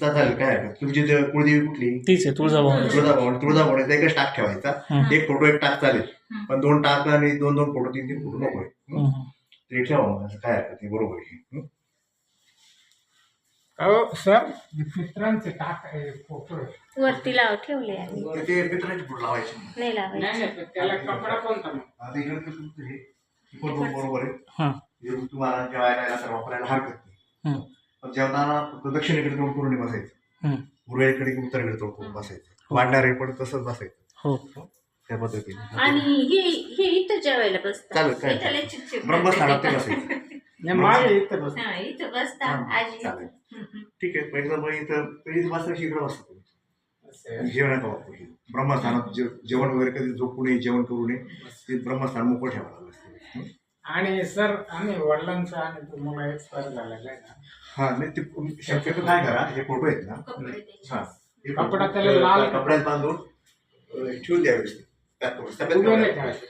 चालेल, काय हरकत. तुमची कुळदेवी कुठली? तीच आहे तुळजाभवानी. तुळजाभवानीचा एकच टाक ठेवायचा. एक फोटो एक टाक चालेल, पण 2 टाक आणि 2 फोटो 3 फोटो नको आहे. ते ठेवा मग, असं काय हरकत नाही, बरोबर आहे. अहो सर मित्रांचे टाक फोटो वरती लाव ठेवले आम्ही. ते मित्रांचे फोटो लावायचे नाही लावायचे. नाही नाही त्याला कपडा कोणता मग? आता इकडे तुमचं हे फोटो बरोबर आहे. हां हे तुम्हाला जेवायला तर वापरायला हरकत नाही. पण जेवताना फक्त दक्षिणेकडे तोंड करून बसायचं, पूर्वेकडे की उत्तरेकडे तोंड करून बसायचं. वाढणारे पण तसंच बसायचं. हो त्या पद्धतीने. आणि हे इथं जेवायला बसतात. चालेल, काय इथं लय चिडचिड ब्रह्मस्थानात ते बसायचं. नाही मागे इथं बस. हा, इथं बसता आजी. चालेल, ठीक आहे. पहिलं मग इथं बसता इकडे बसता तुम्ही. जेवणाचा वापर ब्रह्मस्थानात जेवण वगैरे कधी झोपू नये, जेवण करू नये. ते ब्रह्मस्थान मोकळं ठेवावं लागतं. आणि सर आम्ही वडिलांचा आणि तुम्हाला एक्सपायर झालेला आहे ना. हा नाही, ते शक्यतो काय करा, हे फोटो आहेत ना, कपडे द्यायचे. हा कपडा त्याला लाल कपड्यात बांधून ठेवून द्यावे. उभे नाही ठेवायचे.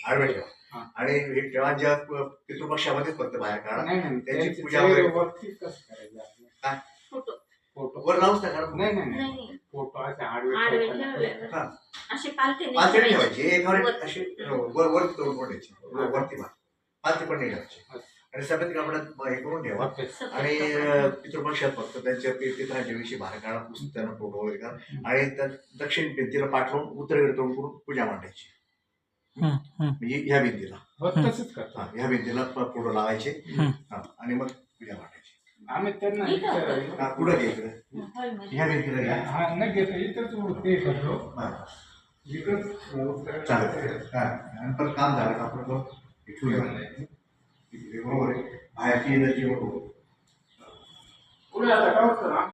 आडवे ठेवा आणि हे ठेवा. ज्या पितृपक्षामध्येच फक्त बाहेर काढा. नाही नाही त्यांची पूजा वगैरे वरती कसं करायचं आपलं? काय फोटो फोटो वर लावूच नका. नाही नाही नाही नाही नाही. फोटो असे आडवे आडवे ठेवले. हा, असे पालथे नाही पालथे ठेवायचे. ठेवायचे. एकावर एक असे वरती तोडून ठेवायचे. वरती पालथे पण नाही ठेवायचे. आणि सफेद कपड्यात हे करून ठेवा. आणि पितृपक्षात फक्त त्यांच्या पितरांच्या विषयी बाहेर काढा, पुसून त्यांना फोटो वगैरे करा. आणि त्या दक्षिण भिंतीला पाठवून उत्तरेकडे तोंड करून पूजा मांडायची. म्हणजे ह्या भिंतीला, हो तसंच करतो हा, ह्या भिंतीला फोटो लावायचे. हा, आणि मग पूजा मांडायची. आम्ही त्यांना इथं- हा, कुठं घ्या इकडे, हॉलमध्ये. ह्या भिंतीला घ्या. हा नाही घेतो इथंच ते करतो. हा, इकडंच चालेल. हा, आणि पण काम झालं का आपण तो ठेवूया. बरोबर आहे. बाहेरची एनर्जी नको. पुढे आता काय होतं ना